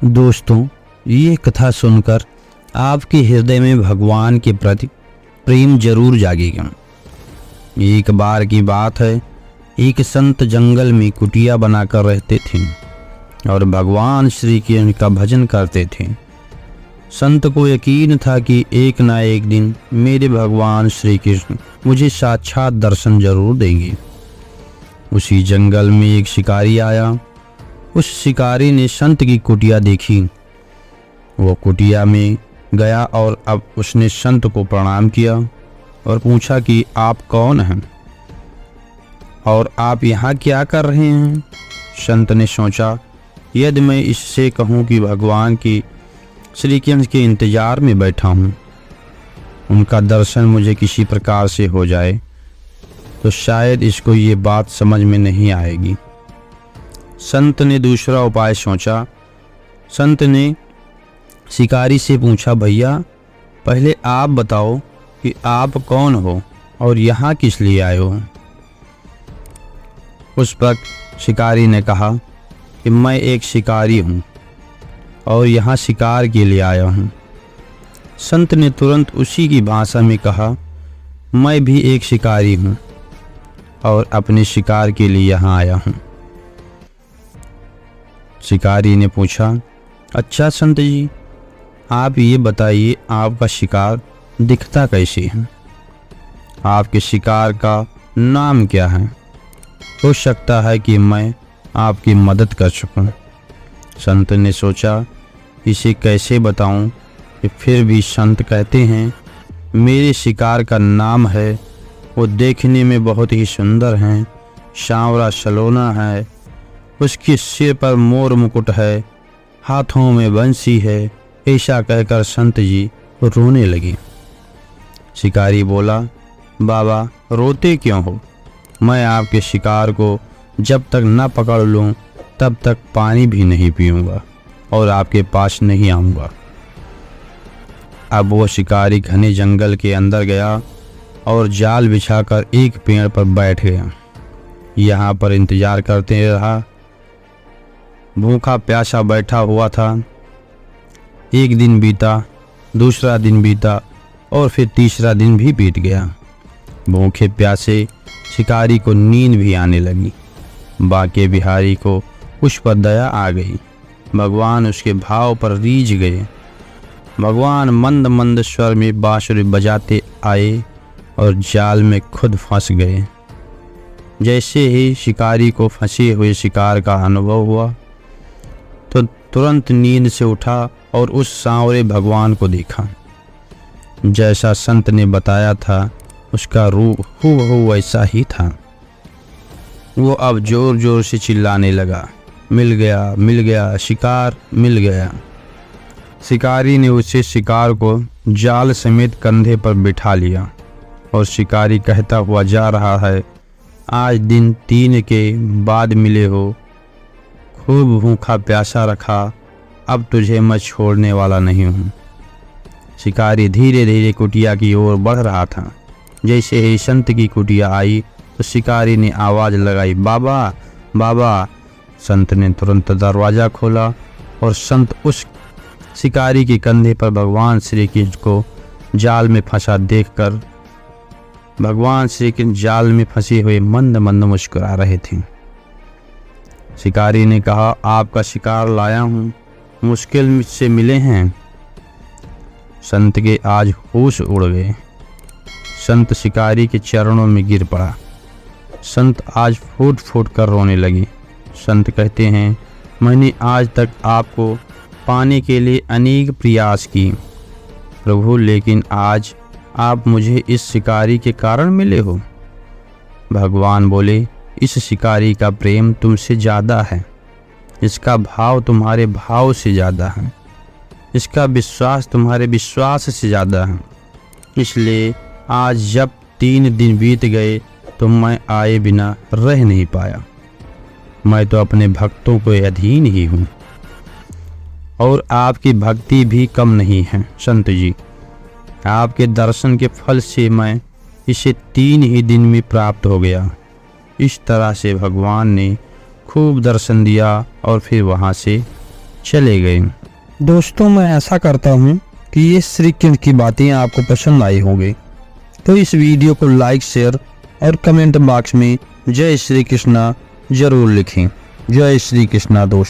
दोस्तों, ये कथा सुनकर आपके हृदय में भगवान के प्रति प्रेम जरूर जागेगा। एक बार की बात है, एक संत जंगल में कुटिया बनाकर रहते थे और भगवान श्री कृष्ण का भजन करते थे। संत को यकीन था कि एक ना एक दिन मेरे भगवान श्री कृष्ण मुझे साक्षात दर्शन जरूर देंगे। उसी जंगल में एक शिकारी आया। उस शिकारी ने संत की कुटिया देखी। वो कुटिया में गया और अब उसने संत को प्रणाम किया और पूछा कि आप कौन हैं और आप यहाँ क्या कर रहे हैं। संत ने सोचा, यदि मैं इससे कहूँ कि भगवान की श्री कृष्ण के इंतजार में बैठा हूँ, उनका दर्शन मुझे किसी प्रकार से हो जाए तो शायद इसको ये बात समझ में नहीं आएगी। संत ने दूसरा उपाय सोचा। संत ने शिकारी से पूछा, भैया पहले आप बताओ कि आप कौन हो और यहाँ किस लिए आए हो। उस पर शिकारी ने कहा कि मैं एक शिकारी हूँ और यहाँ शिकार के लिए आया हूँ। संत ने तुरंत उसी की भाषा में कहा, मैं भी एक शिकारी हूँ और अपने शिकार के लिए यहाँ आया हूँ। शिकारी ने पूछा, अच्छा संत जी, आप ये बताइए आपका शिकार दिखता कैसे है, आपके शिकार का नाम क्या है। हो सकता है कि मैं आपकी मदद कर सकूं। संत ने सोचा, इसे कैसे बताऊं कि फिर भी संत कहते हैं, मेरे शिकार का नाम है, वो देखने में बहुत ही सुंदर हैं, सांवरा सलोना है, उसके सिर पर मोर मुकुट है, हाथों में बंसी है। ऐसा कहकर संत जी रोने लगे। शिकारी बोला, बाबा रोते क्यों हो, मैं आपके शिकार को जब तक न पकड़ लूं तब तक पानी भी नहीं पीऊंगा और आपके पास नहीं आऊंगा। अब वो शिकारी घने जंगल के अंदर गया और जाल बिछाकर एक पेड़ पर बैठ गया। यहाँ पर इंतजार करते रहा। भूखा प्यासा बैठा हुआ था। एक दिन बीता, दूसरा दिन बीता और फिर तीसरा दिन भी बीत गया। भूखे प्यासे शिकारी को नींद भी आने लगी। बाके बिहारी को उस पर दया आ गई। भगवान उसके भाव पर रीझ गए। भगवान मंद मंद स्वर में बांसुरी बजाते आए और जाल में खुद फंस गए। जैसे ही शिकारी को फंसे हुए शिकार का अनुभव हुआ तो तुरंत नींद से उठा और उस सांवरे भगवान को देखा। जैसा संत ने बताया था उसका रूप हूबहू वैसा ही था। वो अब जोर जोर से चिल्लाने लगा, मिल गया, मिल गया, शिकार मिल गया। शिकारी ने उसे शिकार को जाल समेत कंधे पर बिठा लिया और शिकारी कहता हुआ जा रहा है, आज दिन 3 के बाद मिले हो, खूब भूखा प्यासा रखा, अब तुझे मैं छोड़ने वाला नहीं हूँ। शिकारी धीरे धीरे कुटिया की ओर बढ़ रहा था। जैसे ही संत की कुटिया आई तो शिकारी ने आवाज़ लगाई, बाबा बाबा। संत ने तुरंत दरवाज़ा खोला और संत उस शिकारी के कंधे पर भगवान श्री कृष्ण को जाल में फंसा देखकर भगवान श्री कृष्ण जाल में फंसे हुए मंद मंद मुस्कुरा रहे थे। शिकारी ने कहा, आपका शिकार लाया हूँ, मुश्किल से मिले हैं। संत के आज होश उड़ गए। संत शिकारी के चरणों में गिर पड़ा। संत आज फूट फूट कर रोने लगे। संत कहते हैं, मैंने आज तक आपको पाने के लिए अनेक प्रयास किए प्रभु, लेकिन आज आप मुझे इस शिकारी के कारण मिले हो। भगवान बोले, इस शिकारी का प्रेम तुमसे ज़्यादा है, इसका भाव तुम्हारे भाव से ज़्यादा है, इसका विश्वास तुम्हारे विश्वास से ज़्यादा है। इसलिए आज जब 3 दिन बीत गए तो मैं आए बिना रह नहीं पाया। मैं तो अपने भक्तों के अधीन ही हूँ और आपकी भक्ति भी कम नहीं है संत जी। आपके दर्शन के फल से मैं इसे 3 ही दिन में प्राप्त हो गया। इस तरह से भगवान ने खूब दर्शन दिया और फिर वहाँ से चले गए। दोस्तों, मैं ऐसा करता हूँ कि ये श्री कृष्ण की बातें आपको पसंद आई होंगी, तो इस वीडियो को लाइक, शेयर और कमेंट बॉक्स में जय श्री कृष्णा जरूर लिखें। जय श्री कृष्णा दोस्तों।